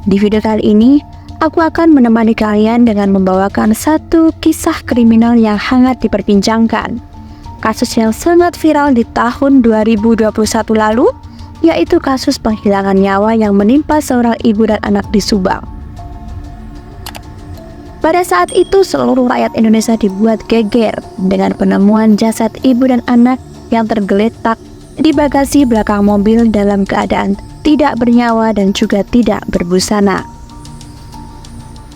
Di video kali ini, aku akan menemani kalian dengan membawakan satu kisah kriminal yang hangat diperbincangkan. Kasus yang sangat viral di tahun 2021 lalu, yaitu kasus penghilangan nyawa yang menimpa seorang ibu dan anak di Subang. Pada saat itu, seluruh rakyat Indonesia dibuat geger dengan penemuan jasad ibu dan anak yang tergeletak di bagasi belakang mobil dalam keadaan tidak bernyawa dan juga tidak berbusana.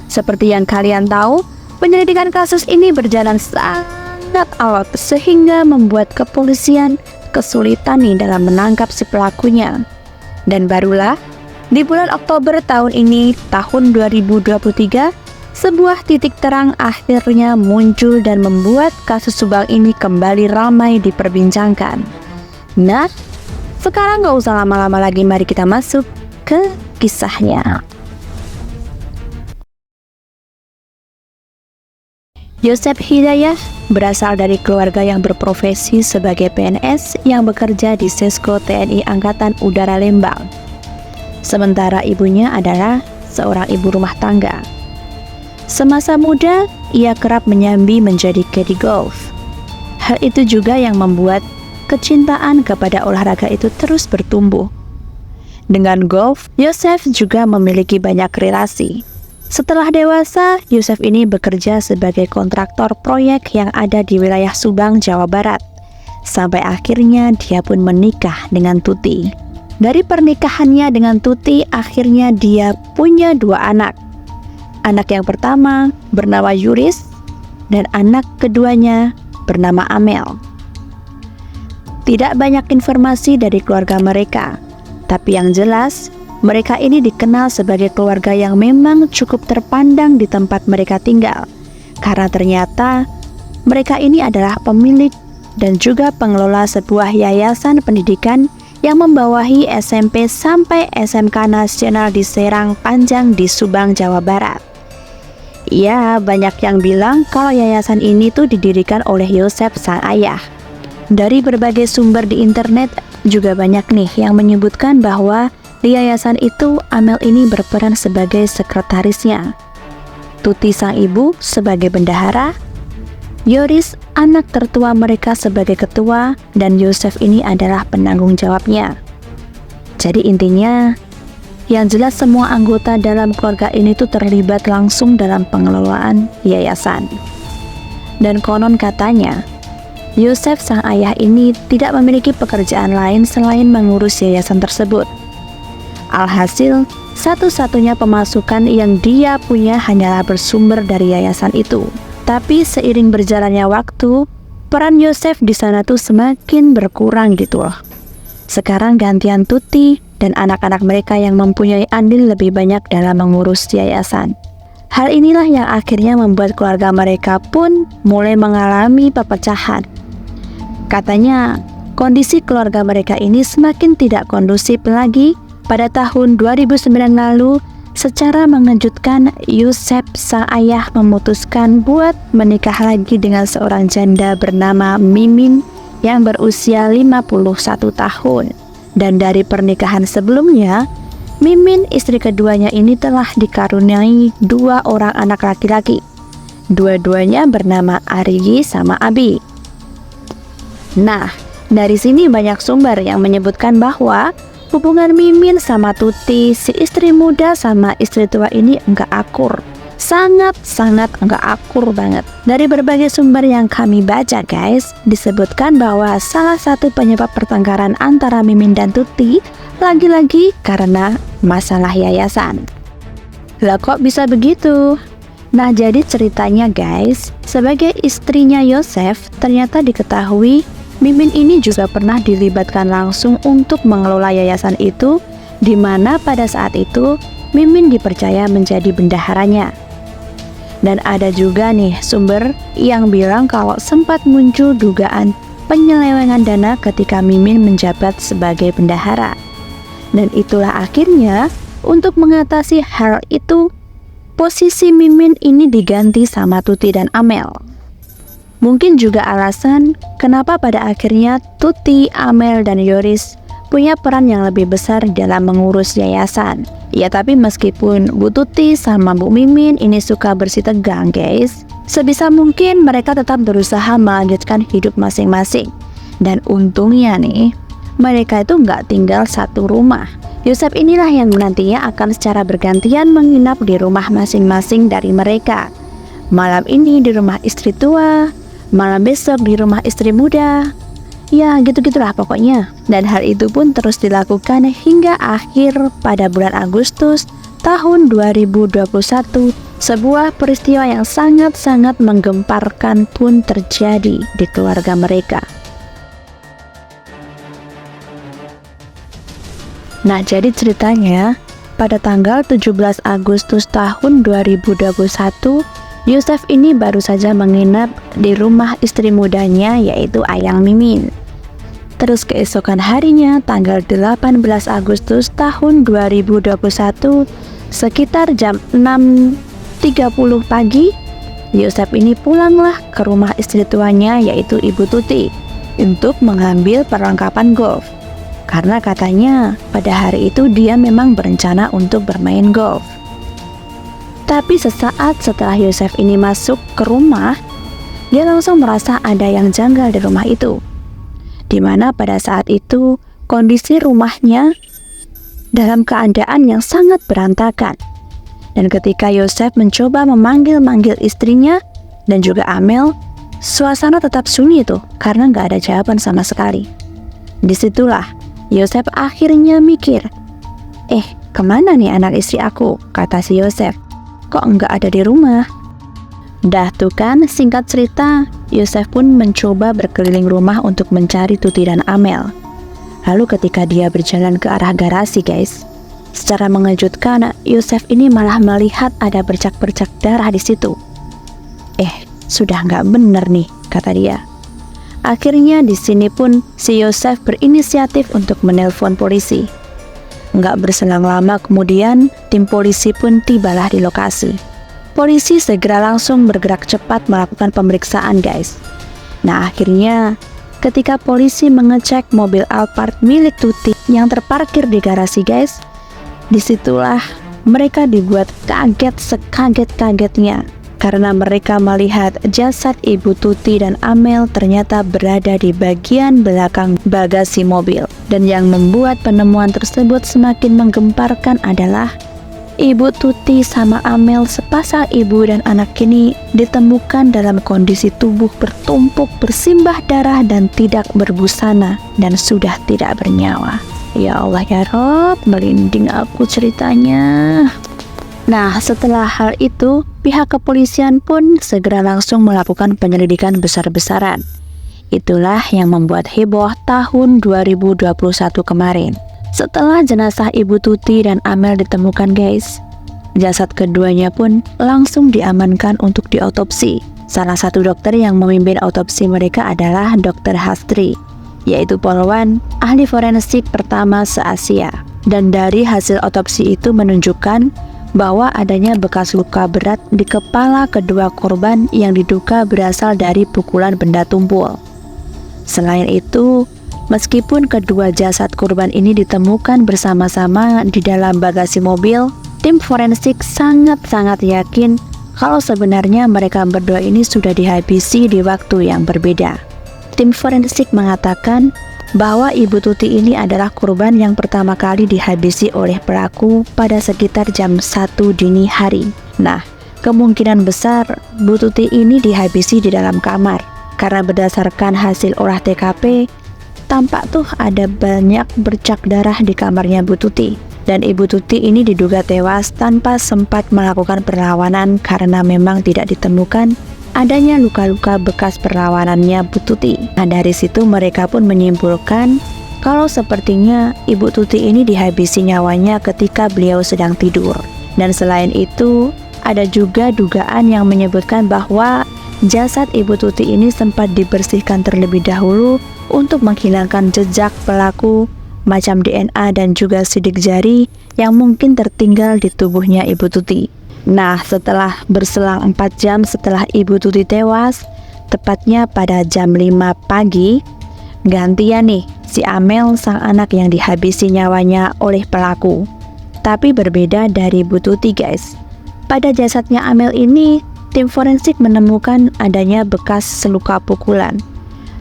Seperti yang kalian tahu, penyelidikan kasus ini berjalan sangat alot sehingga membuat kepolisian kesulitan nih dalam menangkap si pelakunya. Dan barulah di bulan Oktober tahun ini, tahun 2023, sebuah titik terang akhirnya muncul dan membuat kasus Subang ini kembali ramai diperbincangkan. Nah, sekarang gak usah lama-lama lagi, mari kita masuk ke kisahnya. Yosef Hidayah berasal dari keluarga yang berprofesi sebagai PNS yang bekerja di Sesko TNI Angkatan Udara Lembang. Sementara ibunya adalah seorang ibu rumah tangga. Semasa muda, ia kerap menyambi menjadi caddy golf. Hal itu juga yang membuat kecintaan kepada olahraga itu terus bertumbuh. Dengan golf, Yosef juga memiliki banyak relasi. Setelah dewasa, Yosef ini bekerja sebagai kontraktor proyek yang ada di wilayah Subang, Jawa Barat. Sampai akhirnya dia pun menikah dengan Tuti. Dari pernikahannya dengan Tuti, akhirnya dia punya 2 anak. Anak yang pertama bernama Yuris dan anak keduanya bernama Amel. Tidak banyak informasi dari keluarga mereka, tapi yang jelas mereka ini dikenal sebagai keluarga yang memang cukup terpandang di tempat mereka tinggal, karena ternyata mereka ini adalah pemilik dan juga pengelola sebuah yayasan pendidikan yang membawahi SMP sampai SMK Nasional di Serang Panjang di Subang, Jawa Barat. Ya, banyak yang bilang kalau yayasan ini tuh didirikan oleh Yosef sang ayah. Dari berbagai sumber di internet juga banyak nih yang menyebutkan bahwa di yayasan itu Amel ini berperan sebagai sekretarisnya, Tuti sang ibu sebagai bendahara, Yoris anak tertua mereka sebagai ketua, dan Yosef ini adalah penanggung jawabnya. Jadi intinya, yang jelas semua anggota dalam keluarga ini tuh terlibat langsung dalam pengelolaan yayasan. Dan konon katanya, Yosef sang ayah ini tidak memiliki pekerjaan lain selain mengurus yayasan tersebut. Alhasil, satu-satunya pemasukan yang dia punya hanyalah bersumber dari yayasan itu. Tapi seiring berjalannya waktu, peran Yosef di sana tuh semakin berkurang gitu loh. Sekarang gantian Tuti dan anak-anak mereka yang mempunyai andil lebih banyak dalam mengurus yayasan. Hal inilah yang akhirnya membuat keluarga mereka pun mulai mengalami perpecahan. Katanya, kondisi keluarga mereka ini semakin tidak kondusif lagi. Pada tahun 2009 lalu, secara mengejutkan, Yosef sang ayah memutuskan buat menikah lagi dengan seorang janda bernama Mimin yang berusia 51 tahun. Dan dari pernikahan sebelumnya, Mimin istri keduanya ini telah dikaruniai 2 orang anak laki-laki. Dua-duanya bernama Arigi sama Abi. Nah, dari sini banyak sumber yang menyebutkan bahwa hubungan Mimin sama Tuti, si istri muda sama istri tua ini enggak akur. Sangat-sangat enggak akur banget. Dari berbagai sumber yang kami baca guys, disebutkan bahwa salah satu penyebab pertengkaran antara Mimin dan Tuti lagi-lagi karena masalah yayasan. Lah kok bisa begitu? Nah, jadi ceritanya guys, sebagai istrinya Yosef, ternyata diketahui Mimin ini juga pernah dilibatkan langsung untuk mengelola yayasan itu, di mana pada saat itu Mimin dipercaya menjadi bendaharanya. Dan ada juga nih sumber yang bilang kalau sempat muncul dugaan penyelewengan dana ketika Mimin menjabat sebagai bendahara. Dan itulah akhirnya untuk mengatasi hal itu, posisi Mimin ini diganti sama Tuti dan Amel. Mungkin juga alasan kenapa pada akhirnya Tuti, Amel, dan Yoris punya peran yang lebih besar dalam mengurus yayasan. Ya tapi meskipun Bu Tuti sama Bu Mimin ini suka bersih tegang guys, sebisa mungkin mereka tetap berusaha melanjutkan hidup masing-masing. Dan untungnya nih, mereka itu nggak tinggal satu rumah. Yosef inilah yang nantinya akan secara bergantian menginap di rumah masing-masing dari mereka. Malam ini di rumah istri tua, malam besok di rumah istri muda. Ya gitu-gitulah pokoknya. Dan hal itu pun terus dilakukan hingga akhir pada bulan Agustus tahun 2021. Sebuah peristiwa yang sangat-sangat menggemparkan pun terjadi di keluarga mereka. Nah, jadi ceritanya pada tanggal 17 Agustus tahun 2021, Yosef ini baru saja menginap di rumah istri mudanya yaitu Ayang Mimin. Terus keesokan harinya tanggal 18 Agustus tahun 2021 sekitar jam 6.30 pagi, Yosef ini pulanglah ke rumah istri tuanya yaitu Ibu Tuti untuk mengambil perlengkapan golf. Karena katanya pada hari itu dia memang berencana untuk bermain golf. Tapi sesaat setelah Yosef ini masuk ke rumah, dia langsung merasa ada yang janggal di rumah itu. Dimana pada saat itu kondisi rumahnya dalam keadaan yang sangat berantakan. Dan ketika Yosef mencoba memanggil-manggil istrinya dan juga Amel, suasana tetap sunyi tuh karena nggak ada jawaban sama sekali. Disitulah Yosef akhirnya mikir, kemana nih anak istri aku? Kata si Yosef, kok nggak ada di rumah? Dah tuh kan, singkat cerita, Yosef pun mencoba berkeliling rumah untuk mencari Tuti dan Amel. Lalu ketika dia berjalan ke arah garasi guys, secara mengejutkan Yosef ini malah melihat ada bercak-bercak darah di situ. Sudah nggak bener nih, kata dia. Akhirnya di sini pun si Yosef berinisiatif untuk menelpon polisi. Nggak berselang lama kemudian, tim polisi pun tibalah di lokasi. Polisi segera langsung bergerak cepat melakukan pemeriksaan guys. Nah akhirnya ketika polisi mengecek mobil Alphard milik Tuti yang terparkir di garasi guys, disitulah mereka dibuat kaget sekaget-kagetnya. Karena mereka melihat jasad Ibu Tuti dan Amel ternyata berada di bagian belakang bagasi mobil. Dan yang membuat penemuan tersebut semakin menggemparkan adalah Ibu Tuti sama Amel, sepasang ibu dan anak ini, ditemukan dalam kondisi tubuh bertumpuk, bersimbah darah dan tidak berbusana dan sudah tidak bernyawa. Ya Allah ya Rob, merinding aku ceritanya. Nah, setelah hal itu, pihak kepolisian pun segera langsung melakukan penyelidikan besar-besaran. Itulah yang membuat heboh tahun 2021 kemarin. Setelah jenazah Ibu Tuti dan Amel ditemukan guys, jasad keduanya pun langsung diamankan untuk diotopsi. Salah satu dokter yang memimpin otopsi mereka adalah Dr. Hastri, yaitu polwan ahli forensik pertama se-Asia. Dan dari hasil otopsi itu menunjukkan bahwa adanya bekas luka berat di kepala kedua korban yang diduga berasal dari pukulan benda tumpul. Selain itu, meskipun kedua jasad korban ini ditemukan bersama-sama di dalam bagasi mobil, tim forensik sangat-sangat yakin kalau sebenarnya mereka berdua ini sudah dihabisi di waktu yang berbeda. Tim forensik mengatakan bahwa Ibu Tuti ini adalah korban yang pertama kali dihabisi oleh pelaku pada sekitar jam 1 dini hari. Nah, kemungkinan besar Bu Tuti ini dihabisi di dalam kamar, karena berdasarkan hasil olah TKP, tampak tuh ada banyak bercak darah di kamarnya Bu Tuti. Dan Ibu Tuti ini diduga tewas tanpa sempat melakukan perlawanan karena memang tidak ditemukan adanya luka-luka bekas perlawanannya Bu Tuti. Nah, dari situ mereka pun menyimpulkan kalau sepertinya Ibu Tuti ini dihabisi nyawanya ketika beliau sedang tidur. Dan selain itu, ada juga dugaan yang menyebutkan bahwa jasad Ibu Tuti ini sempat dibersihkan terlebih dahulu untuk menghilangkan jejak pelaku macam DNA dan juga sidik jari yang mungkin tertinggal di tubuhnya Ibu Tuti. Nah, setelah berselang 4 jam setelah Ibu Tuti tewas, tepatnya pada jam 5 pagi, gantian nih si Amel sang anak yang dihabisi nyawanya oleh pelaku. Tapi berbeda dari Bu Tuti guys. Pada jasadnya Amel ini, tim forensik menemukan adanya bekas luka pukulan.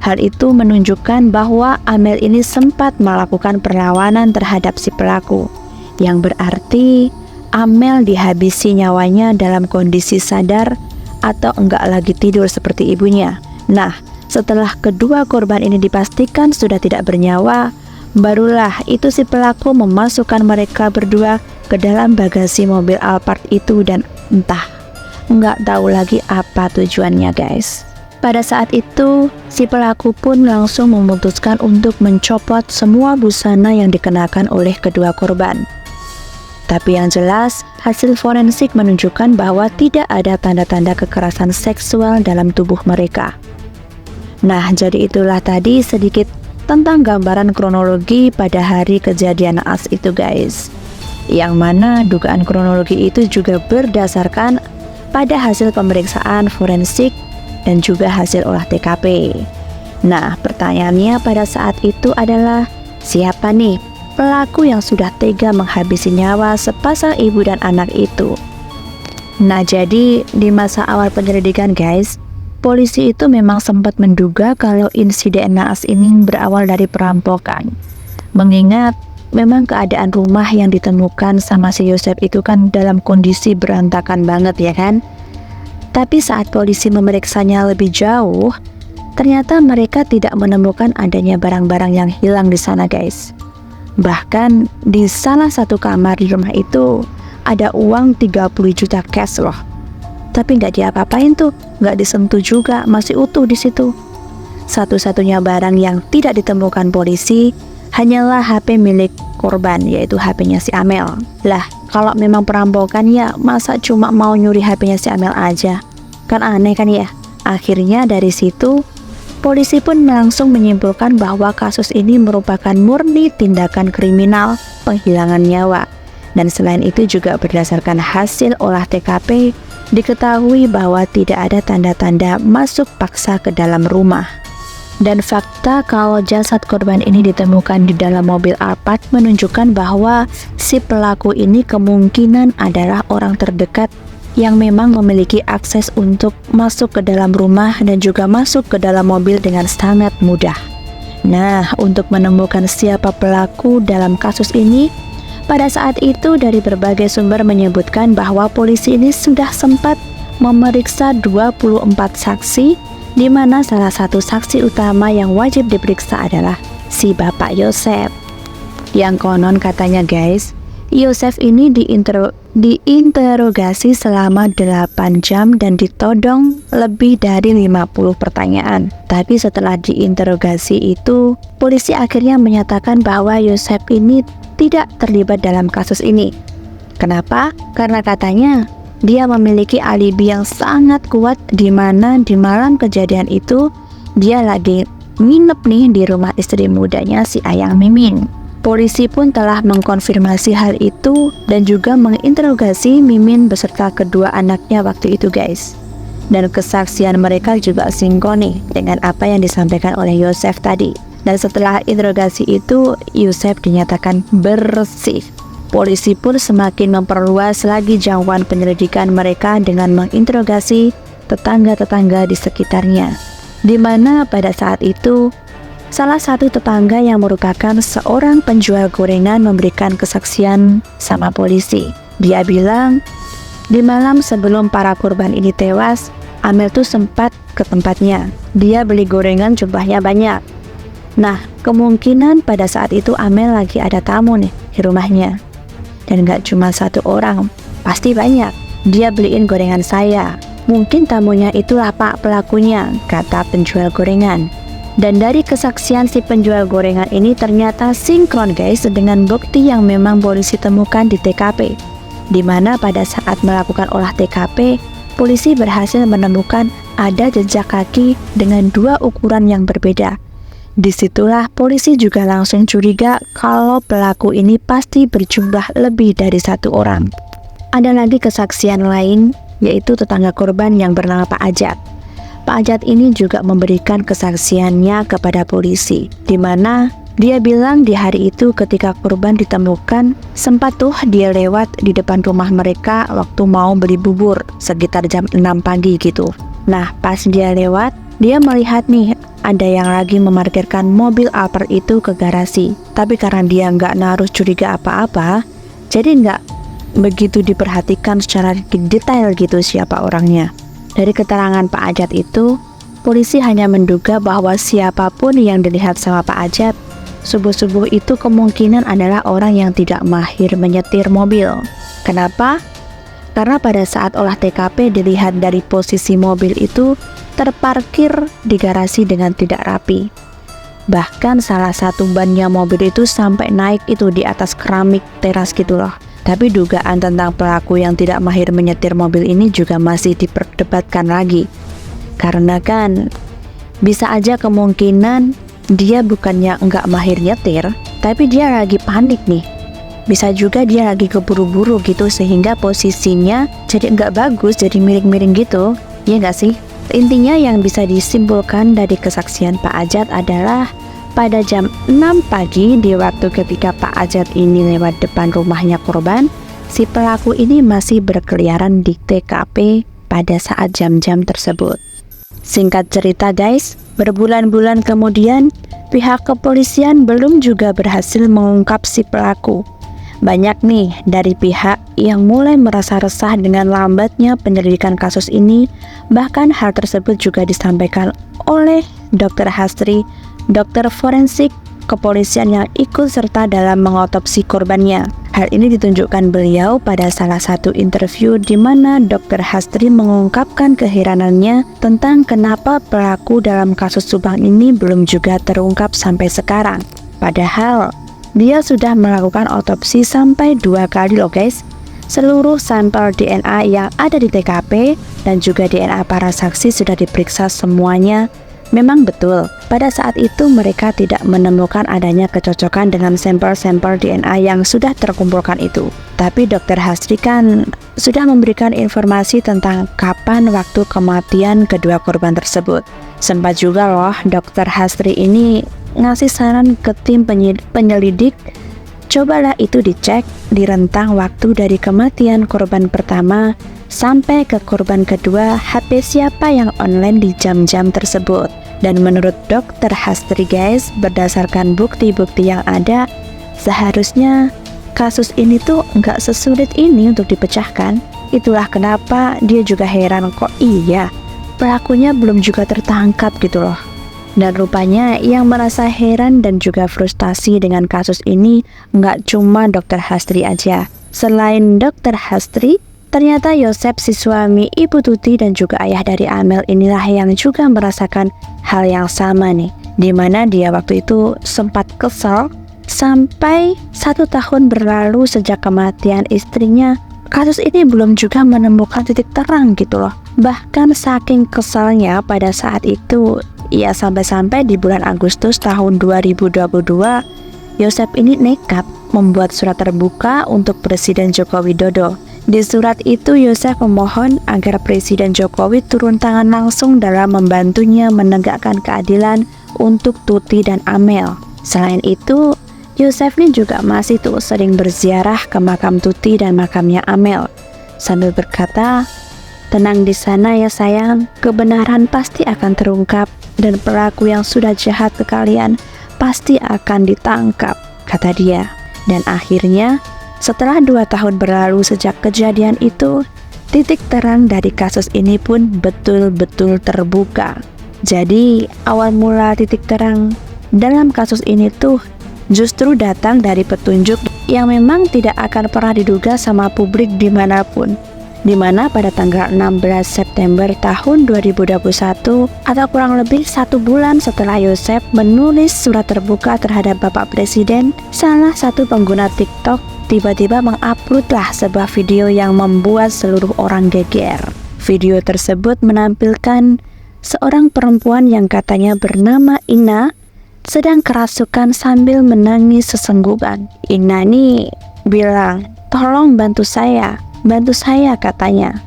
Hal itu menunjukkan bahwa Amel ini sempat melakukan perlawanan terhadap si pelaku, yang berarti Amel dihabisi nyawanya dalam kondisi sadar atau enggak lagi tidur seperti ibunya. Nah, setelah kedua korban ini dipastikan sudah tidak bernyawa, barulah itu si pelaku memasukkan mereka berdua ke dalam bagasi mobil Alphard itu dan entah enggak tahu lagi apa tujuannya guys. Pada saat itu, si pelaku pun langsung memutuskan untuk mencopot semua busana yang dikenakan oleh kedua korban. Tapi yang jelas, hasil forensik menunjukkan bahwa tidak ada tanda-tanda kekerasan seksual dalam tubuh mereka. Nah, jadi itulah tadi sedikit tentang gambaran kronologi pada hari kejadian naas itu guys. Yang mana dugaan kronologi itu juga berdasarkan pada hasil pemeriksaan forensik dan juga hasil olah TKP. Nah, pertanyaannya pada saat itu adalah, siapa nih pelaku yang sudah tega menghabisi nyawa sepasang ibu dan anak itu? Nah, jadi di masa awal penyelidikan guys, polisi itu memang sempat menduga kalau insiden naas ini berawal dari perampokan. Mengingat memang keadaan rumah yang ditemukan sama si Yosef itu kan dalam kondisi berantakan banget ya kan. Tapi saat polisi memeriksanya lebih jauh, ternyata mereka tidak menemukan adanya barang-barang yang hilang di sana guys. Bahkan di salah satu kamar di rumah itu ada uang 30 juta cash loh. Tapi nggak diapa-apain tuh, nggak disentuh juga, masih utuh di situ. Satu-satunya barang yang tidak ditemukan polisi hanyalah HP milik korban, yaitu HP-nya si Amel. Lah, kalau memang perampokan ya masa cuma mau nyuri HP-nya si Amel aja? Kan aneh kan ya? Akhirnya dari situ, polisi pun langsung menyimpulkan bahwa kasus ini merupakan murni tindakan kriminal penghilangan nyawa. Dan selain itu juga berdasarkan hasil olah TKP, diketahui bahwa tidak ada tanda-tanda masuk paksa ke dalam rumah. Dan fakta kalau jasad korban ini ditemukan di dalam mobil Alphard menunjukkan bahwa si pelaku ini kemungkinan adalah orang terdekat yang memang memiliki akses untuk masuk ke dalam rumah dan juga masuk ke dalam mobil dengan sangat mudah. Nah, untuk menemukan siapa pelaku dalam kasus ini, pada saat itu dari berbagai sumber menyebutkan bahwa polisi ini sudah sempat memeriksa 24 saksi, di mana salah satu saksi utama yang wajib diperiksa adalah si Bapak Yosef. Yang konon katanya guys, Yosef ini diinterogasi selama 8 jam dan ditodong lebih dari 50 pertanyaan. Tapi setelah diinterogasi itu, polisi akhirnya menyatakan bahwa Yosef ini tidak terlibat dalam kasus ini. Kenapa? Karena katanya dia memiliki alibi yang sangat kuat, di mana di malam kejadian itu dia lagi nginep nih di rumah istri mudanya si Ayang Mimin. Polisi pun telah mengkonfirmasi hal itu dan juga menginterogasi Mimin beserta kedua anaknya waktu itu guys. Dan kesaksian mereka juga sinkron nih dengan apa yang disampaikan oleh Yosef tadi. Dan setelah interogasi itu, Yosef dinyatakan bersih. Polisi pun semakin memperluas lagi jangkauan penyelidikan mereka dengan menginterogasi tetangga-tetangga di sekitarnya. Di mana pada saat itu, salah satu tetangga yang merupakan seorang penjual gorengan memberikan kesaksian sama polisi. Dia bilang, di malam sebelum para korban ini tewas, Amel tuh sempat ke tempatnya. Dia beli gorengan jumlahnya banyak. Nah, kemungkinan pada saat itu Amel lagi ada tamu nih di rumahnya. Dan gak cuma satu orang, pasti banyak. Dia beliin gorengan saya. Mungkin tamunya itulah Pak pelakunya, kata penjual gorengan. Dan dari kesaksian si penjual gorengan ini ternyata sinkron guys dengan bukti yang memang polisi temukan di TKP. Di mana pada saat melakukan olah TKP, polisi berhasil menemukan ada jejak kaki dengan 2 ukuran yang berbeda. Disitulah polisi juga langsung curiga kalau pelaku ini pasti berjumlah lebih dari 1 orang. Ada lagi kesaksian lain, yaitu tetangga korban yang bernama Pak Ajat. Pak Ajat ini juga memberikan kesaksiannya kepada polisi, di mana Dia bilang di hari itu ketika korban ditemukan, sempat tuh dia lewat di depan rumah mereka waktu mau beli bubur sekitar jam 6 pagi gitu. Nah, pas dia lewat, dia melihat nih ada yang lagi memarkirkan mobil Alphard itu ke garasi. Tapi karena dia nggak naruh curiga apa-apa, jadi nggak begitu diperhatikan secara detail gitu siapa orangnya. Dari keterangan Pak Ajat itu, polisi hanya menduga bahwa siapapun yang dilihat sama Pak Ajat subuh-subuh itu kemungkinan adalah orang yang tidak mahir menyetir mobil. Kenapa? Karena pada saat olah TKP dilihat dari posisi mobil itu terparkir di garasi dengan tidak rapi. Bahkan salah satu bannya mobil itu sampai naik itu di atas keramik teras gitu loh. Tapi dugaan tentang pelaku yang tidak mahir menyetir mobil ini juga masih diperdebatkan lagi. Karena kan bisa aja kemungkinan dia bukannya enggak mahir nyetir, tapi dia lagi panik nih. Bisa juga dia lagi keburu-buru gitu sehingga posisinya jadi enggak bagus, jadi miring-miring gitu. Iya enggak sih? Intinya yang bisa disimpulkan dari kesaksian Pak Ajat adalah pada jam 6 pagi di waktu ketika Pak Ajat ini lewat depan rumahnya korban, si pelaku ini masih berkeliaran di TKP pada saat jam-jam tersebut. Singkat cerita guys, berbulan-bulan kemudian, pihak kepolisian belum juga berhasil mengungkap si pelaku. Banyak nih dari pihak yang mulai merasa resah dengan lambatnya penyelidikan kasus ini. Bahkan hal tersebut juga disampaikan oleh Dr. Hastri, dokter forensik kepolisian yang ikut serta dalam mengotopsi korbannya. Hal ini ditunjukkan beliau pada salah satu interview di mana Dr. Hastri mengungkapkan keheranannya tentang kenapa pelaku dalam kasus Subang ini belum juga terungkap sampai sekarang. Padahal dia sudah melakukan otopsi sampai 2 kali loh guys. Seluruh sampel DNA yang ada di TKP dan juga DNA para saksi sudah diperiksa semuanya. Memang betul, pada saat itu mereka tidak menemukan adanya kecocokan dengan sampel-sampel DNA yang sudah terkumpulkan itu. Tapi Dr. Hastri kan sudah memberikan informasi tentang kapan waktu kematian kedua korban tersebut. Sempat juga loh Dr. Hastri ini ngasih saran ke tim penyelidik, cobalah itu dicek di rentang waktu dari kematian korban pertama sampai ke korban kedua, HP siapa yang online di jam-jam tersebut. Dan menurut Dr. Hastri guys, berdasarkan bukti-bukti yang ada, seharusnya kasus ini tuh nggak sesulit ini untuk dipecahkan. Itulah kenapa dia juga heran, kok iya pelakunya belum juga tertangkap gitu loh. Dan rupanya yang merasa heran dan juga frustasi dengan kasus ini nggak cuma Dr. Hastri aja. Selain Dr. Hastri, ternyata Yosep si suami Ibu Tuti dan juga ayah dari Amel inilah yang juga merasakan hal yang sama nih. Dimana dia waktu itu sempat kesel sampai 1 tahun berlalu sejak kematian istrinya, kasus ini belum juga menemukan titik terang gitu loh. Bahkan saking keselnya pada saat itu, ya sampai-sampai di bulan Agustus tahun 2022, Yosep ini nekat membuat surat terbuka untuk Presiden Joko Widodo. Di surat itu Yosep memohon agar Presiden Jokowi turun tangan langsung dalam membantunya menegakkan keadilan untuk Tuti dan Amel. Selain itu, Yosep ini juga masih tuh sering berziarah ke makam Tuti dan makamnya Amel sambil berkata, "Tenang di sana ya sayang, kebenaran pasti akan terungkap dan pelaku yang sudah jahat ke kalian pasti akan ditangkap," kata dia. Dan akhirnya setelah 2 tahun berlalu sejak kejadian itu, titik terang dari kasus ini pun betul-betul terbuka. Jadi awal mula titik terang dalam kasus ini tuh justru datang dari petunjuk yang memang tidak akan pernah diduga sama publik dimanapun. Dimana pada tanggal 16 September tahun 2021 atau kurang lebih 1 bulan setelah Yosep menulis surat terbuka terhadap Bapak Presiden, salah satu pengguna TikTok tiba-tiba menguploadlah sebuah video yang membuat seluruh orang geger. Video tersebut menampilkan seorang perempuan yang katanya bernama Ina sedang kerasukan sambil menangis sesenggukan. Ina nih bilang, "Tolong bantu saya katanya."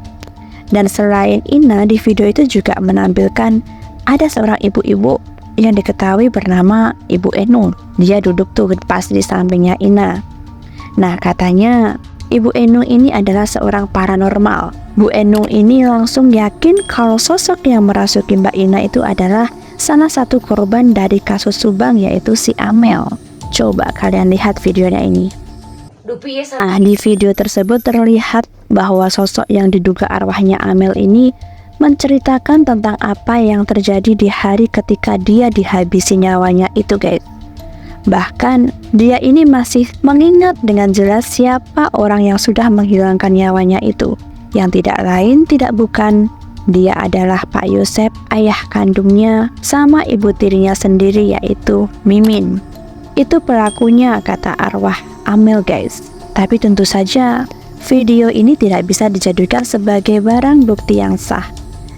Dan selain Ina, di video itu juga menampilkan ada seorang ibu-ibu yang diketahui bernama Ibu Enu. Dia duduk tuh pas di sampingnya Ina. Nah, katanya Ibu Enu ini adalah seorang paranormal. Bu Enu ini langsung yakin kalau sosok yang merasuki Mbak Ina itu adalah salah satu korban dari kasus Subang, yaitu si Amel. Coba kalian lihat videonya ini. Nah, di video tersebut terlihat bahwa sosok yang diduga arwahnya Amel ini menceritakan tentang apa yang terjadi di hari ketika dia dihabisi nyawanya itu, guys. Bahkan dia ini masih mengingat dengan jelas siapa orang yang sudah menghilangkan nyawanya itu. Yang tidak lain tidak bukan, dia adalah Pak Yosef, ayah kandungnya sama ibu tirinya sendiri, yaitu Mimin. Itu pelakunya, kata arwah Amel, guys. Tapi tentu saja video ini tidak bisa dijadikan sebagai barang bukti yang sah.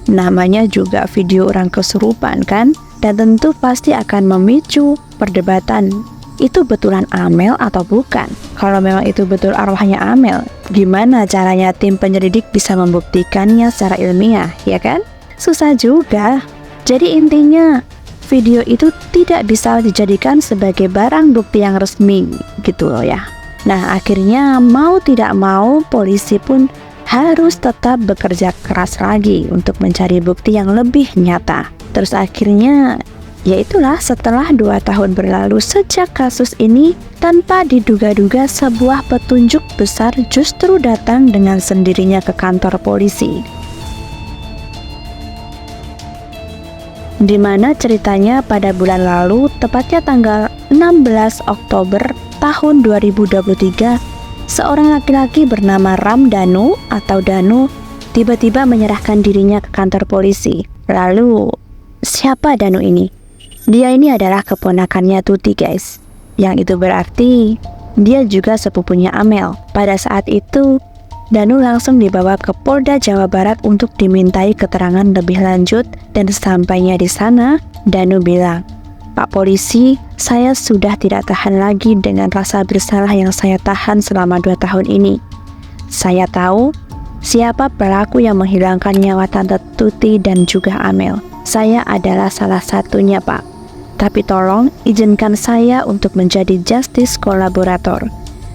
Namanya juga video orang kesurupan kan? Dan tentu pasti akan memicu perdebatan. Itu betulan Amel atau bukan? Kalau memang itu betul arwahnya Amel, gimana caranya tim penyelidik bisa membuktikannya secara ilmiah, ya kan? Susah juga. Jadi intinya, video itu tidak bisa dijadikan sebagai barang bukti yang resmi, gitu loh ya. Nah, akhirnya mau tidak mau polisi pun harus tetap bekerja keras lagi untuk mencari bukti yang lebih nyata. Terus akhirnya, ya itulah, setelah 2 tahun berlalu sejak kasus ini, tanpa diduga-duga sebuah petunjuk besar justru datang dengan sendirinya ke kantor polisi. Di mana ceritanya pada bulan lalu, tepatnya tanggal 16 Oktober tahun 2023, seorang laki-laki bernama Ramdhanu atau Danu tiba-tiba menyerahkan dirinya ke kantor polisi. Lalu, siapa Danu ini? Dia ini adalah keponakannya Tuti, guys. Yang itu berarti dia juga sepupunya Amel. Pada saat itu, Danu langsung dibawa ke Polda Jawa Barat untuk dimintai keterangan lebih lanjut. Dan sesampainya di sana, Danu bilang, "Pak polisi, saya sudah tidak tahan lagi dengan rasa bersalah yang saya tahan selama 2 tahun ini. Saya tahu siapa pelaku yang menghilangkan nyawa Tante Tuti dan juga Amel. Saya adalah salah satunya, Pak. Tapi tolong izinkan saya untuk menjadi justice kolaborator.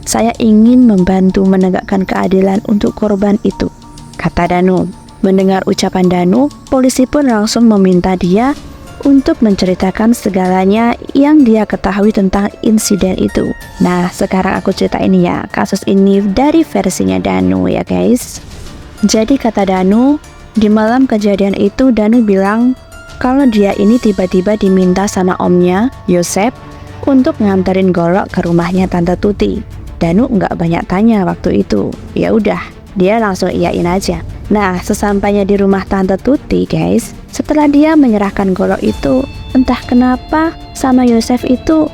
Saya ingin membantu menegakkan keadilan untuk korban itu," kata Danu. Mendengar ucapan Danu, polisi pun langsung meminta dia untuk menceritakan segalanya yang dia ketahui tentang insiden itu. Nah, sekarang aku ceritain ya, kasus ini dari versinya Danu ya, guys. Jadi kata Danu, di malam kejadian itu Danu bilang kalau dia ini tiba-tiba diminta sama omnya, Yosef, untuk nganterin golok ke rumahnya Tante Tuti. Danu nggak banyak tanya waktu itu. Ya udah, dia langsung iyain aja. Nah, sesampainya di rumah Tante Tuti, guys, setelah dia menyerahkan golok itu, entah kenapa sama Yosef itu,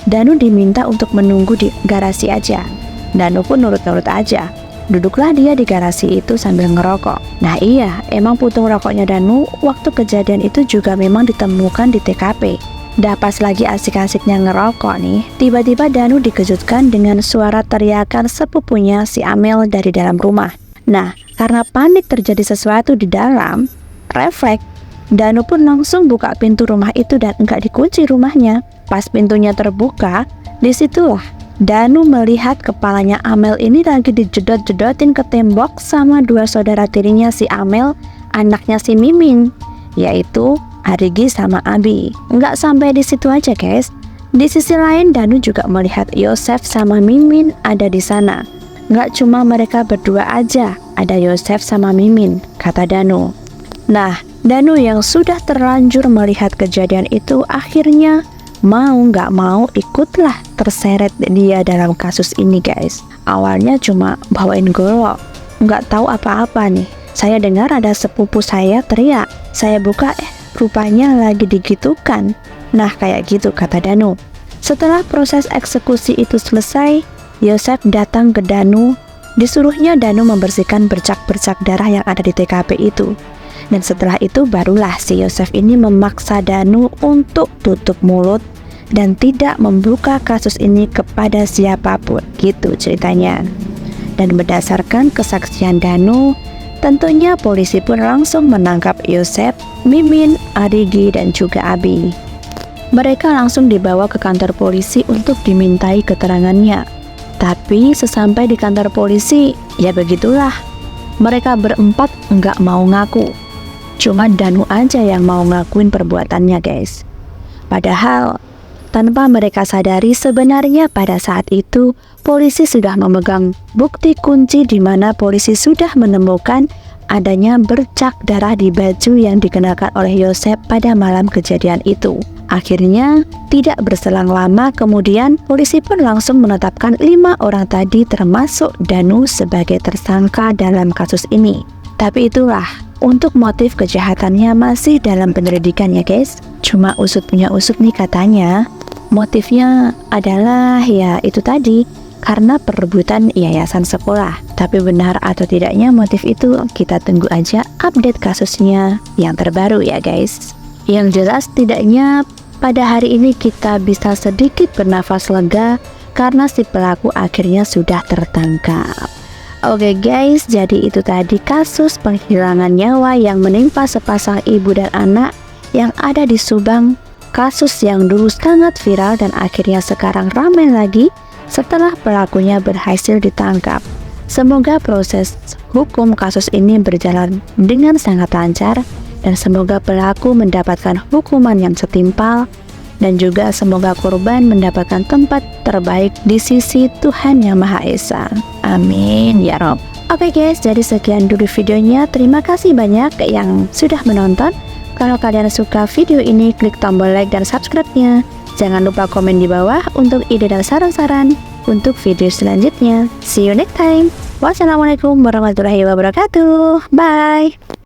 Danu diminta untuk menunggu di garasi aja. Danu pun nurut-nurut aja. Duduklah dia di garasi itu sambil ngerokok. Nah iya, emang puntung rokoknya Danu waktu kejadian itu juga memang ditemukan di TKP. Dah pas lagi asik-asiknya ngerokok nih, tiba-tiba Danu dikejutkan dengan suara teriakan sepupunya si Amel dari dalam rumah. Nah, karena panik terjadi sesuatu di dalam, refleks, Danu pun langsung buka pintu rumah itu dan enggak dikunci rumahnya. Pas pintunya terbuka, disitulah Danu melihat kepalanya Amel ini lagi dijedot-jedotin ke tembok sama 2 saudara tirinya si Amel, anaknya si Mimin, yaitu Arigi sama Abi. Nggak sampai di situ aja, guys. Di sisi lain, Danu juga melihat Yosef sama Mimin ada di sana. Nggak cuma mereka berdua aja, ada Yosef sama Mimin, kata Danu. Nah, Danu yang sudah terlanjur melihat kejadian itu akhirnya mau nggak mau ikutlah terseret dia dalam kasus ini, guys. Awalnya cuma bawain golok, nggak tahu apa-apa nih. Saya dengar ada sepupu saya teriak. Saya buka, rupanya lagi digitukan. Nah, kayak gitu, kata Danu. Setelah proses eksekusi itu selesai, Yosef datang ke Danu. Disuruhnya Danu membersihkan bercak-bercak darah yang ada di TKP itu. Dan setelah itu barulah si Yosef ini memaksa Danu untuk tutup mulut dan tidak membuka kasus ini kepada siapapun, gitu ceritanya. Dan berdasarkan kesaksian Danu, tentunya polisi pun langsung menangkap Yosef, Mimin, Arigi, dan juga Abi. Mereka langsung dibawa ke kantor polisi untuk dimintai keterangannya. Tapi sesampai di kantor polisi, ya begitulah. Mereka berempat nggak mau ngaku. Cuma Danu aja yang mau ngakuin perbuatannya, guys. Padahal, tanpa mereka sadari sebenarnya pada saat itu, polisi sudah memegang bukti kunci di mana polisi sudah menemukan adanya bercak darah di baju yang dikenakan oleh Yosef pada malam kejadian itu. Akhirnya, tidak berselang lama kemudian, polisi pun langsung menetapkan 5 orang tadi termasuk Danu sebagai tersangka dalam kasus ini. Tapi itulah, untuk motif kejahatannya masih dalam penyelidikan ya guys. Cuma usut punya usut nih katanya, motifnya adalah ya itu tadi, karena perebutan yayasan sekolah. Tapi benar atau tidaknya motif itu, kita tunggu aja update kasusnya yang terbaru ya guys. Yang jelas tidaknya pada hari ini kita bisa sedikit bernafas lega karena si pelaku akhirnya sudah tertangkap. Oke guys, jadi itu tadi kasus penghilangan nyawa yang menimpa sepasang ibu dan anak yang ada di Subang. Kasus yang dulu sangat viral dan akhirnya sekarang ramai lagi setelah pelakunya berhasil ditangkap. Semoga proses hukum kasus ini berjalan dengan sangat lancar dan semoga pelaku mendapatkan hukuman yang setimpal dan juga semoga korban mendapatkan tempat terbaik di sisi Tuhan Yang Maha Esa. Amin ya Rob. Oke guys, jadi sekian dulu videonya. Terima kasih banyak yang sudah menonton. Kalau kalian suka video ini, klik tombol like dan subscribe-nya. Jangan lupa komen di bawah untuk ide dan saran-saran untuk video selanjutnya. See you next time. Wassalamualaikum warahmatullahi wabarakatuh. Bye.